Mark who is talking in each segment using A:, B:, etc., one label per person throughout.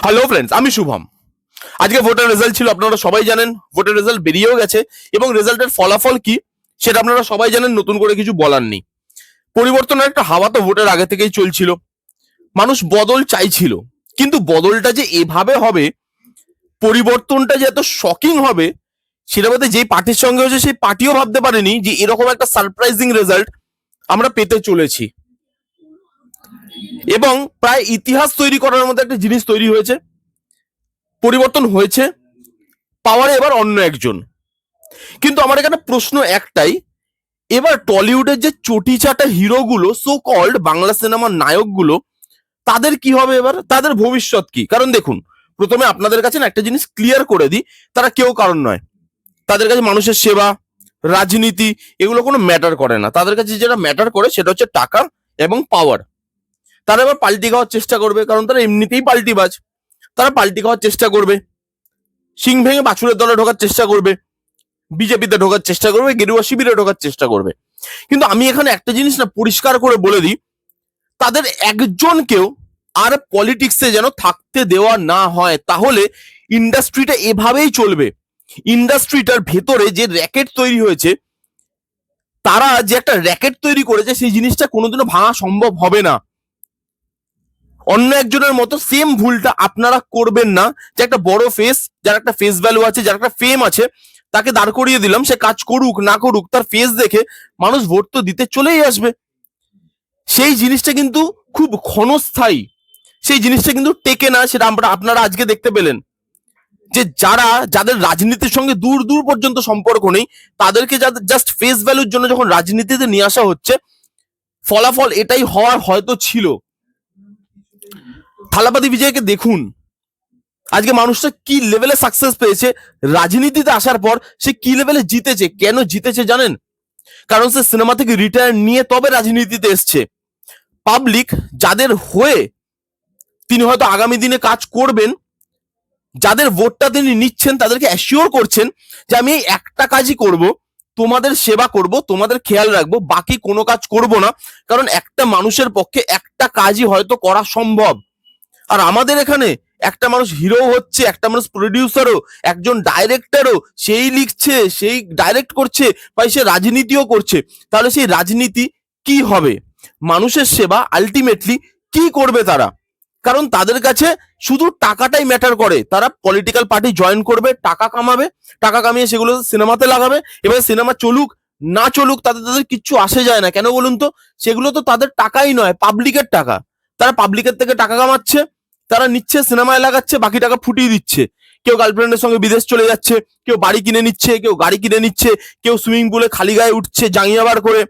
A: Hello friends, আমি শুভম। আজকে ভোটের রেজাল্ট ছিল, আপনারা সবাই জানেন। ভোটের রেজাল্ট বেরিয়েও গেছে এবং রেজাল্টের ফলাফল কি সেটা আপনারা সবাই জানেন, নতুন করে কিছু বলার নেই। পরিবর্তনের একটা হাওয়া তো ভোটের আগে থেকেই চলছিল, মানুষ বদল চাইছিল, কিন্তু বদলটা যে এভাবে হবে, পরিবর্তনটা যে এত শকিং হবে, সেটা বলতে যেই পার্টির সঙ্গে হয়েছে সেই পার্টিও ভাবতে পারেনি যে এরকম একটা সারপ্রাইজিং রেজাল্ট আমরা পেতে চলেছি। এবং প্রায় ইতিহাস তৈরি করার মতো একটা জিনিস তৈরি হয়েছে, পরিবর্তন হয়েছে, পাওয়ারে এবার অন্য একজন। কিন্তু আমার এখানে প্রশ্ন একটাই, এবার টলিউডের যে চটি চাটা হিরো গুলো, সো কল্ড বাংলা সিনেমার নায়কগুলো, তাদের কি হবে এবার? তাদের ভবিষ্যৎ কি? কারণ দেখুন, প্রথমে আপনাদের কাছে না একটা জিনিস ক্লিয়ার করে দিই, তারা কেউ কারণ নয়। তাদের কাছে মানুষের সেবা, রাজনীতি এগুলো কোনো ম্যাটার করে না। তাদের কাছে যেটা ম্যাটার করে সেটা হচ্ছে টাকা এবং পাওয়ার। তারা এবার পাল্টি খাওয়ার চেষ্টা করবে, কারণ তারা এমনিতেই পাল্টিবাজ। তারা পাল্টি খাওয়ার চেষ্টা করবে, সিং ভেঙে বাছুরের দলে ঢোকার চেষ্টা করবে, বিজেপিতে ঢোকার চেষ্টা করবে, গেরুয়া শিবিরে ঢোকার চেষ্টা করবে। কিন্তু আমি এখানে একটা জিনিস না পরিষ্কার করে বলে দিই, তাদের একজনকেও আর পলিটিক্সে যেন থাকতে দেওয়া না হয়, তাহলে ইন্ডাস্ট্রিটা এভাবেই চলবে। ইন্ডাস্ট্রিটার ভেতরে যে র্যাকেট তৈরি হয়েছে, তারা যে একটা র্যাকেট তৈরি করেছে, সেই জিনিসটা কোনোদিনও ভাঙা সম্ভব হবে না। অন্য একজনের মতো সেম ভুলটা আপনারা করবেন না। যে একটা বড় ফেস, যার একটা ফেস ভ্যালু আছে, যার একটা ফেম আছে, তাকে দাঁড় করিয়ে দিলাম, সে কাজ করুক না করুক, তার ফেস দেখে মানুষ ভোট তো দিতে চলেই আসবে। সেই জিনিসটা কিন্তু খুব ক্ষণস্থায়ী, সেই জিনিসটা কিন্তু টেকে না। সেটা আপনারা আজকে দেখতে পেলেন যে যাদের রাজনীতির সঙ্গে দূর দূর পর্যন্ত সম্পর্ক নেই, তাদেরকে যাদের জাস্ট ফেস ভ্যালুর জন্য যখন রাজনীতিতে নিয়ে আসা হচ্ছে, ফলাফল এটাই হওয়ার হয়তো ছিল। থালাপাতি বিজয়কে দেখুন, আজকে মানুষটা কি লেভেলে সাকসেস পেয়েছে, রাজনীতিতে আসার পর সে কি লেভেলে জিতেছে। কেন জিতেছে জানেন? কারণ সে সিনেমা থেকে রিটায়ার নিয়ে তবে রাজনীতিতে এসছে। পাবলিক যাদের হয়ে তিনি হয়তো আগামী দিনে কাজ করবেন, যাদের ভোটটা তিনি নিচ্ছেন, তাদেরকে অ্যাসিওর করছেন যে আমি এই একটা কাজই করব, তোমাদের সেবা করব, তোমাদের খেয়াল রাখবো, বাকি কোনো কাজ করব না। কারণ একটা মানুষের পক্ষে একটা কাজই হয়তো করা সম্ভব। আর আমাদের এখানে একটা মানুষ হিরো হচ্ছে, একটা মানুষ প্রডিউসারও, একজন ডাইরেক্টরও, সেই লিখছে, সেই ডাইরেক্ট করছে, বা সে রাজনীতিও করছে। তাহলে সেই রাজনীতি কি হবে? মানুষের সেবা আলটিমেটলি কি করবে তারা? কারণ তাদের কাছে শুধু টাকাটাই ম্যাটার করে। তারা পলিটিক্যাল পার্টি জয়েন করবে, টাকা কামাবে, টাকা কামিয়ে সেগুলো সিনেমাতে লাগাবে। এবার সিনেমা চলুক না চলুক তাদের তাদের কিচ্ছু আসে যায় না। কেন বলুন তো? সেগুলো তো তাদের টাকাই নয়, পাবলিকের টাকা। তারা পাবলিকের থেকে টাকা কামাচ্ছে, তারা নিচ্ছে, সিনেমায় লাগাচ্ছে, বাকি টাকা ফুটিয়ে দিচ্ছে। কেউ গার্লফ্রেন্ডের সঙ্গে বিদেশ চলে যাচ্ছে, কেউ বাড়ি কিনে নিচ্ছে, কেউ গাড়ি কিনে নিচ্ছে, কেউ সুইমিং পুলে খালি গায়ে উঠছে জাঙ্গিয়া বার করে।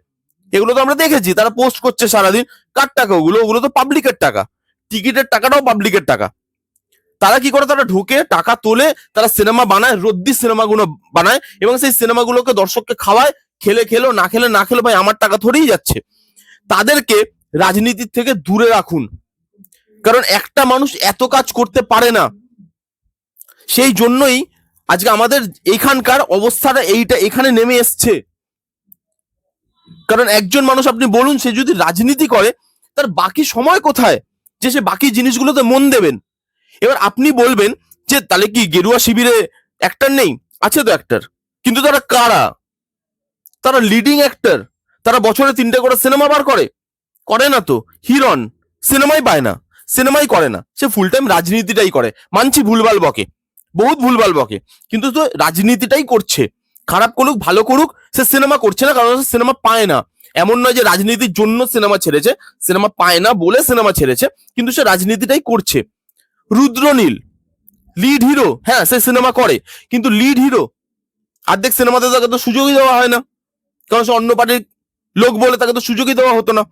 A: এগুলো তো আমরা দেখেছি, তারা পোস্ট করছে সারাদিন। কার টাকা ওগুলো? ওগুলো তো পাবলিকের টাকা। টিকিটের টাকাটাও পাবলিকের টাকা। তারা কি করে? তারা ঢুকে টাকা তোলে, তারা সিনেমা বানায়, রদ্দি সিনেমাগুলো বানায়, এবং সেই সিনেমাগুলোকে দর্শককে খাওয়ায়। খেলে খেলো, না খেলে না খেলো, ভাই আমার টাকা থরেই যাচ্ছে। তাদেরকে রাজনীতির থেকে দূরে রাখুন, কারণ একটা মানুষ এত কাজ করতে পারে না। সেই জন্যই আজকে আমাদের এইখানকার অবস্থাটা এইটা এখানে নেমে এসছে। কারণ একজন মানুষ, আপনি বলুন, সে যদি রাজনীতি করে, তার বাকি সময় কোথায় যে সে বাকি জিনিসগুলোতে মন দেবেন? এবার আপনি বলবেন যে তাহলে কি গেরুয়া শিবিরে অ্যাক্টর নেই? আছে তো অ্যাক্টর, কিন্তু তারা কারা? তারা লিডিং অ্যাক্টর। তারা বছরে 3টে করে সিনেমা বার করে? করে না তো। হিরন সিনেমাই পায় না, সিনেমাই করে না, সে ফুল টাইম রাজনীতিটাই করে। মানছি ভুলভাল বকে, বহুত ভুলভাল বকে, কিন্তু তো রাজনীতিটাই করছে। খারাপ করুক ভালো করুক, সে সিনেমা করছে না, কারণ সে সিনেমা পায় না। এমন নয় যে রাজনীতির জন্য সিনেমা ছেড়েছে, সিনেমা পায় না বলে সিনেমা ছেড়েছে, কিন্তু সে রাজনীতিটাই করছে। রুদ্রনীল লিড হিরো, হ্যাঁ সে সিনেমা করে, কিন্তু লিড হিরো অর্ধেক সিনেমাতে তাকে তো সুযোগই দেওয়া হয় না, কারণ সে অন্য পার্টির লোক বলে তাকে তো সুযোগই দেওয়া হতো না।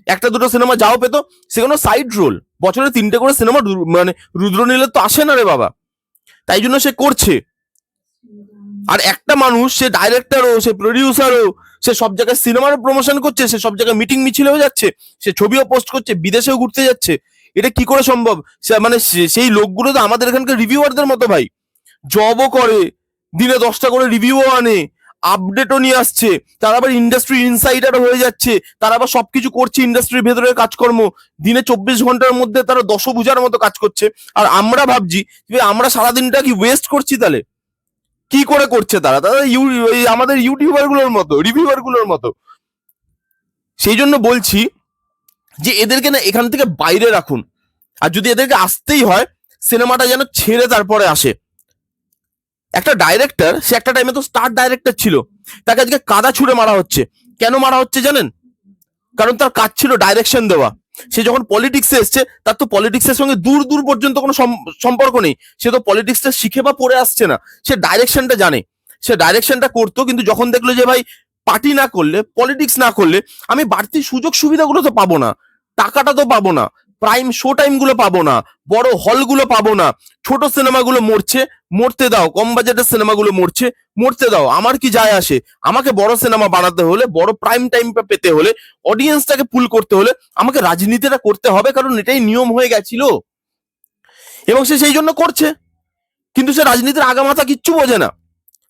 A: একটা দুটো সিনেমা যাও পেত, সেখানে সাইড রোল। বছরে 3টে করে সিনেমা মানে রুদ্রনীলের তো আসে না রে বাবা, তাই জন্য সে করছে। আর একটা মানুষ, সে ডাইরেক্টরও, সে প্রডিউসারও, সে সব জায়গায় সিনেমার প্রমোশন করছে, সে সব জায়গায় মিটিং মিছিলেও যাচ্ছে, সে ছবিও পোস্ট করছে, বিদেশেও ঘুরতে যাচ্ছে। এটা কি করে সম্ভব? মানে সেই লোকগুলো তো আমাদের এখানকার রিভিউয়ারদের মতো ভাই, জবও করে, দিনে 10টা করে রিভিউও আনে, আপডেটও নিয়ে আসছে, তারা আবার ইন্ডাস্ট্রি ইনসাইডারও হয়ে যাচ্ছে, তারা আবার সবকিছু করছে ইন্ডাস্ট্রির ভেতরে কাজকর্ম, দিনে 24 ঘন্টার মধ্যে তারা দশভুজার মতো কাজ করছে। আর আমরা ভাবছি যে আমরা সারাদিনটা কি ওয়েস্ট করছি, তাহলে কি করে করছে তারা? তারা আমাদের ইউটিউবার গুলোর মতো, রিভিউয়ার গুলোর মতো। সেই জন্য বলছি যে এদেরকে না এখান থেকে বাইরে রাখুন, আর যদি এদেরকে আসতেই হয় সিনেমাটা যেন ছেড়ে তারপরে আসে। একটা ডাইরেক্টর, সে একটা টাইমে তো স্টার ডাইরেক্টর ছিল, তাকে আজকে কাদা ছুঁড়ে মারা হচ্ছে। কেন মারা হচ্ছে জানেন? কারণ তার কাজ ছিল ডাইরেকশন দেওয়া। সে যখন পলিটিক্সে এসছে, তার তো পলিটিক্সের সঙ্গে দূর দূর পর্যন্ত কোনো সম্পর্ক নেই। সে তো পলিটিক্সটা শিখে বা পড়ে আসছে না, সে ডাইরেকশনটা জানে, সে ডাইরেকশনটা করতো। কিন্তু যখন দেখলো যে ভাই পার্টি না করলে, পলিটিক্স না করলে আমি বাড়তি সুযোগ সুবিধাগুলো তো পাবো না, টাকাটা তো পাবো না, প্রাইম শো টাইম গুলো পাবো না, বড় হলগুলো পাবো না, ছোট সিনেমাগুলো মরছে, মরতে দাও, কম বাজেটের সিনেমাগুলো মরছে, মরতে দাও, আমার কি যায় আসে? আমাকে বড় সিনেমা বানাতে হলে, বড় প্রাইম টাইম পেতে হলে, অডিয়েন্সটাকে পুল করতে হলে আমাকে রাজনীতিটা করতে হবে, কারণ এটাই নিয়ম হয়ে গেছিল এবং সে সেই জন্য করছে। কিন্তু সে রাজনীতির আগামাথা কিচ্ছু বোঝে না।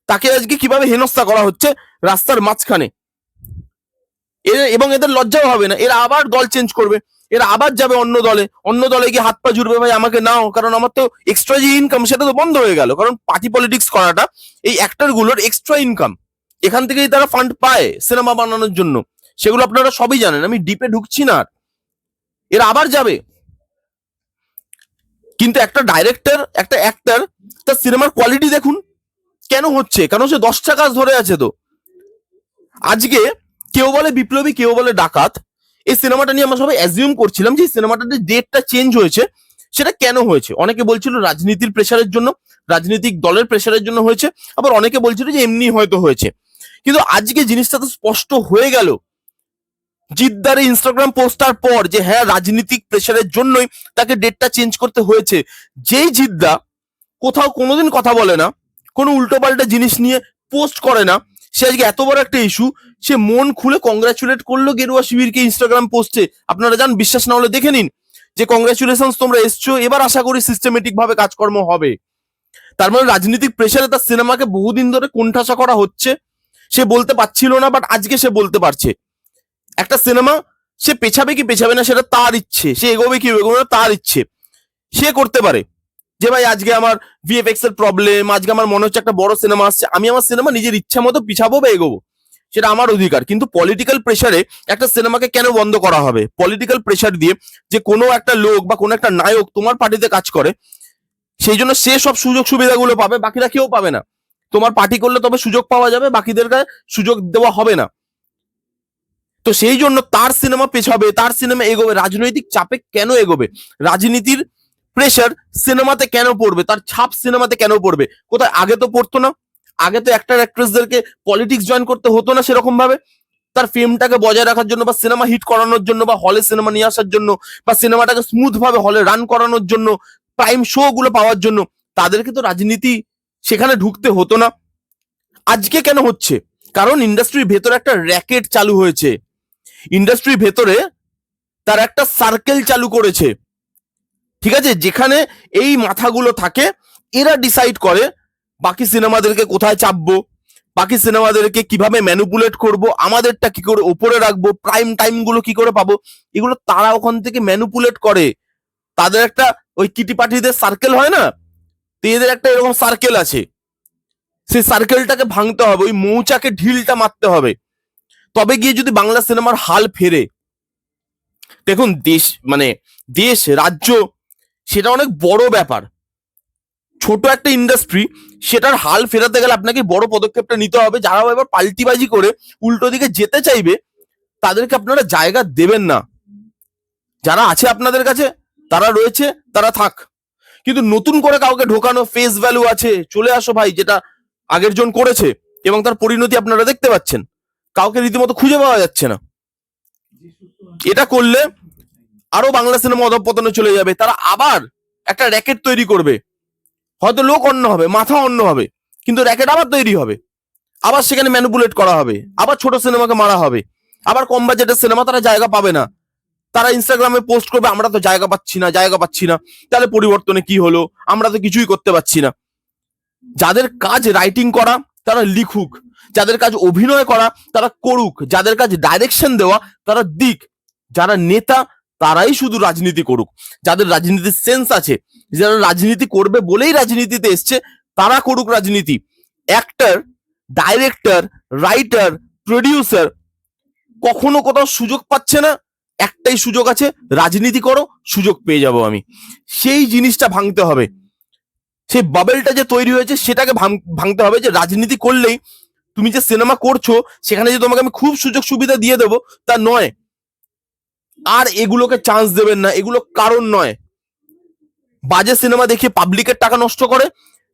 A: তাকে আজকে কিভাবে হেনস্থা করা হচ্ছে রাস্তার মাঝখানে, এবং এদের লজ্জাও হবে না। এরা আবার দল চেঞ্জ করবে, এরা আবার যাবে অন্য দলে, অন্য দলে গিয়ে হাত পা জুড়বে, ভাই আমাকে নাও, কারণ আমার তো এক্সট্রা যে ইনকাম সেটা তো বন্ধ হয়ে গেল। কারণ পার্টি পলিটিক্স করাটা এই অ্যাক্টর গুলোর এক্সট্রা ইনকাম, এখান থেকেই তারা ফান্ড পায় সিনেমা বানানোর জন্য। সেগুলো আপনারা সবই জানেন, আমি ডিপে ঢুকছি না। এরা আবার যাবে। কিন্তু একটা ডাইরেক্টর, একটা অ্যাক্টর, তার সিনেমার কোয়ালিটি দেখুন কেন হচ্ছে, কারণ সে 10টা কাজ ধরে আছে। তো আজকে কেউ বলে বিপ্লবী, কেউ বলে ডাকাত। এই সিনেমাটা নিয়ে আমরা সবাই অ্যাজিউম করছিলাম যে সিনেমাটাতে ডেটটা চেঞ্জ হয়েছে। সেটা কেন হয়েছে? অনেকে বলছিল রাজনীতির প্রেসারের জন্য, রাজনৈতিক দলের প্রেসারের জন্য হয়েছে, আবার অনেকে বলছিল যে এমনি হয়তো হয়েছে। কিন্তু আজকে জিনিসটা তো স্পষ্ট হয়ে গেল জিদ্দার ইনস্টাগ্রাম পোস্টার পর যে হ্যাঁ রাজনীতিক প্রেসারের জন্যই তাকে ডেটটা চেঞ্জ করতে হয়েছে। যেই জিদ্দা কোথাও কোনোদিন কথা বলে না, কোনো উল্টোপাল্টা জিনিস নিয়ে পোস্ট করে না, সে আজকে এত বড় একটা ইস্যু, সে মন খুলে কংগ্রাচুলেট করলো গেরুয়া শিবিরকে ইনস্টাগ্রাম পোস্টে। আপনারা জান, বিশ্বাস না হলে দেখে নিন যে কংগ্রাচুলেশন, তোমরা এসছো, এবার আশা করি সিস্টেমেটিক ভাবে কাজকর্ম হবে। তার মানে রাজনৈতিক প্রেসারে তার সিনেমাকে বহুদিন ধরে কোণঠাসা করা হচ্ছে। সে বলতে পারছিল না, বাট আজকে সে বলতে পারছে। একটা সিনেমা সে পেছাবে কি পেছাবে না সেটা তার ইচ্ছে, সে এগোবে কি এগোবে না তার ইচ্ছে, সে করতে পারে। যে ভাই আজকে আমার ভিএফএক্স এর প্রবলেম, আজকে আমার মনে হচ্ছে একটা বড় সিনেমা আসছে, আমি আমার সিনেমা নিজের ইচ্ছা মতো পিছাবো বা এগোবো, সেটা আমার অধিকার। কিন্তু পলিটিক্যাল প্রেসারে একটা সিনেমাকে কেন বন্ধ করা হবে? পলিটিক্যাল প্রেসার দিয়ে যে কোনো একটা লোক বা কোনো একটা নায়ক তোমার পার্টিতে কাজ করে, সেই জন্য সে সব সুযোগ সুবিধাগুলো পাবে, বাকিরা কেউ পাবে না। তোমার পার্টি করলে তবে সুযোগ পাওয়া যাবে, বাকিদের কাছে সুযোগ দেওয়া হবে না। তো সেই জন্য তার সিনেমা পেছাবে, তার সিনেমা এগোবে। রাজনৈতিক চাপে কেন এগোবে? রাজনীতির প্রেশার সিনেমাতে কেন পড়বে? তার ছাপ সিনেমাতে কেন পড়বে? কোথায় আগে তো পড়তো না? আগে তো অ্যাক্টর অ্যাক্ট্রেসদেরকে পলিটিক্স জয়েন করতে হতো না সেরকম ভাবে। তার ফেমটাকে বজায় রাখার জন্য, বা সিনেমা হিট করানোর জন্য, বা হলে সিনেমা নিয়ে আসার জন্য, বা সিনেমাটাকে স্মুথ ভাবে হলে রান করানোর জন্য, প্রাইম শো গুলো পাওয়ার জন্য তাদেরকে তো রাজনীতি সেখানে ঢুকতে হতো না। আজকে কেন হচ্ছে? কারণ ইন্ডাস্ট্রির ভেতরে একটা র্যাকেট চালু হয়েছে। ইন্ডাস্ট্রির ভেতরে তার একটা সার্কেল চালু করেছে, ঠিক আছে? যেখানে এই মাথাগুলো থাকে, এরা ডিসাইড করে বাকি সিনেমাদেরকে কোথায় চাপবো, বাকি সিনেমাদেরকে কিভাবে ম্যানুপুলেট করব, আমাদেরটা কি করে উপরে রাখবো, প্রাইম টাইম গুলো কি করে পাবো, এগুলো তারা ওখান থেকে ম্যানুপুলেট করে। তাদের একটা ওই কিটি পার্টিদের সার্কেল হয় না, তো এদের একটা এরকম সার্কেল আছে। সেই সার্কেলটাকে ভাঙতে হবে, ওই মৌচাকে ঢিলটা মারতে হবে, তবে গিয়ে যদি বাংলা সিনেমার হাল ফেরে। দেখুন দেশ, মানে দেশ রাজ্য সেটা অনেক বড় ব্যাপার। ছোট একটা ইন্ডাস্ট্রি, সেটার হাল ফেরাতে গেলে আপনাকে বড় পদক্ষেপটা নিতে হবে। যারা এবার পাল্টিবাজি করে উল্টো দিকে যেতে চাইবে তাদেরকে আপনারা জায়গা দেবেন না। যারা আছে আপনাদের কাছে, তারা রয়েছে, তারা থাক। কিন্তু নতুন করে কাউকে ঢোকানো, ফেস ভ্যালু আছে, চলে আসো ভাই, যেটা আগের জন করেছে এবং তার পরিণতি আপনারা দেখতে পাচ্ছেন। কাউকে রীতিমতো খুঁজে পাওয়া যাচ্ছে না। এটা করলে আরো বাংলা সিনেমা অধঃপতনে চলে যাবে। তারা আবার একটা র্যাকেট তৈরি করবে, হয়তো লোক অন্য হবে, মাথা অন্য হবে, কিন্তু র্যাকেট আবার তৈরি হবে, আবার সেখানে ম্যানিপুলেট করা হবে, আবার ছোট সিনেমাকে মারা হবে, আবার কম বাজেটের সিনেমা তারা জায়গা পাবে না। তারা ইনস্টাগ্রামে পোস্ট করবে আমরা তো জায়গা পাচ্ছি না, জায়গা পাচ্ছি না। তাহলে পরিবর্তনে কি হলো? আমরা তো কিছুই করতে পারছি না। যাদের কাজ রাইটিং করা তারা লিখুক, যাদের কাজ অভিনয় করা তারা করুক, যাদের কাজ ডাইরেকশন দেওয়া তারা দিক, যারা নেতা তারাই শুধু রাজনীতি করুক, যাদের রাজনীতির সেন্স আছে, যারা রাজনীতি করবে বলেই রাজনীতিতে এসছে তারা করুক রাজনীতি। অ্যাক্টর, ডাইরেক্টর, রাইটার, প্রডিউসার কখনো কোথাও সুযোগ পাচ্ছে না, একটাই সুযোগ আছে, রাজনীতি করো, সুযোগ পেয়ে যাব আমি। সেই জিনিসটা ভাঙতে হবে, সেই বাবেলটা যে তৈরি হয়েছে সেটাকে ভাঙতে হবে, যে রাজনীতি করলেই তুমি যে সিনেমা করছো সেখানে যে তোমাকে আমি খুব সুযোগ সুবিধা দিয়ে দেবো তা নয়। আর এগুলোকে চান্স দেবেন না, এগুলো কারণ নয়। বাজে সিনেমা দেখিয়ে পাবলিকের টাকা নষ্ট করে,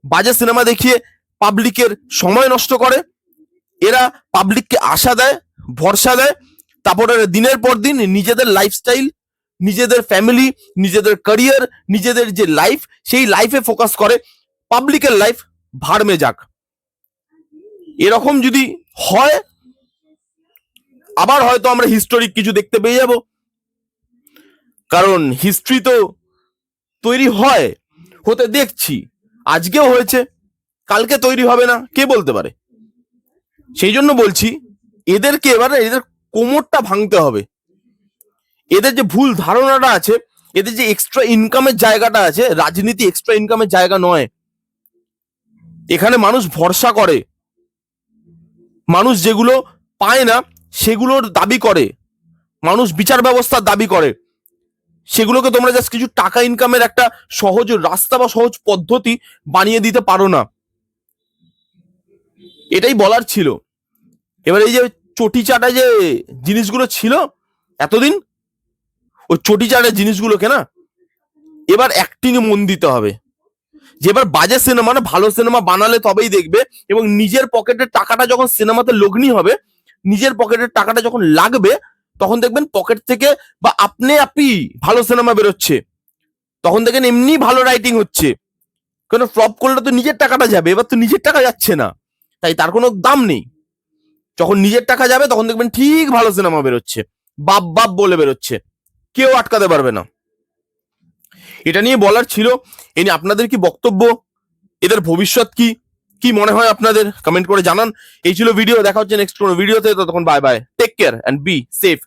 A: বাজে সিনেমা দেখিয়ে পাবলিকের সময় নষ্ট করে, এরা পাবলিককে আশা দেয়, ভরসা দেয়, তারপরে দিনের পর দিন নিজেদের লাইফস্টাইল, নিজেদের ফ্যামিলি, নিজেদের ক্যারিয়ার, নিজেদের যে লাইফ সেই লাইফে ফোকাস করে, পাবলিকের লাইফ ভাড়মে যাক। এরকম যদি হয় আবার হয়তো আমরা হিস্টোরিক কিছু দেখতে পেয়ে যাব, কারণ হিস্ট্রি তো তৈরি হয়, হতে দেখছি, আজকেও হয়েছে, কালকে তৈরি হবে না কে বলতে পারে। সেই জন্য বলছি এদেরকে এবারে এদের কোমরটা ভাঙতে হবে। এদের যে ভুল ধারণাটা আছে, এদের যে এক্সট্রা ইনকামের জায়গাটা আছে, রাজনীতি এক্সট্রা ইনকামের জায়গা নয়। এখানে মানুষ ভরসা করে, মানুষ যেগুলো পায় না সেগুলোর দাবি করে, মানুষ বিচার ব্যবস্থার দাবি করে, সেগুলোকে তোমরা জাস্ট কিছু টাকা ইনকামের একটা সহজ রাস্তা বা সহজ পদ্ধতি বানিয়ে দিতে পারো না। এটাই বলার ছিল। এবার এই যে চটি চাটা যে জিনিসগুলো ছিল এতদিন, ওই চটি চাটের জিনিসগুলোকে না এবার অ্যাক্টিং এ মন দিতে হবে। যে এবার বাজে সিনেমা না ভালো সিনেমা বানালে তবেই দেখবে, এবং নিজের পকেটের টাকাটা যখন সিনেমাতে লগ্নি হবে, নিজের পকেটের টাকাটা যখন লাগবে তখন দেখবেন পকেট থেকে বা আপনি ভালো সিনেমা বেরোচ্ছে, তখন দেখেন এমনি ভালো রাইটিং হচ্ছে। কেন ফ্লপ করলে তো নিজের টাকাটা যাবে, এবার তো নিজের টাকা যাচ্ছে না, তাই তার কোনো দাম নেই। যখন নিজের টাকা যাবে তখন দেখবেন ঠিক ভালো সিনেমা বেরোচ্ছে, বাপ বাপ বলে বেরোচ্ছে, কেউ আটকাতে পারবে না। এটা নিয়ে বলার ছিল। এ নিয়ে আপনাদের কি বক্তব্য, এদের ভবিষ্যৎ কি, কি মনে হয় আপনাদের, কমেন্ট করে জানান। এই ছিল ভিডিও, দেখা হচ্ছে নেক্সট কোনো ভিডিওতে, ততক্ষণ bye bye, take care and be safe.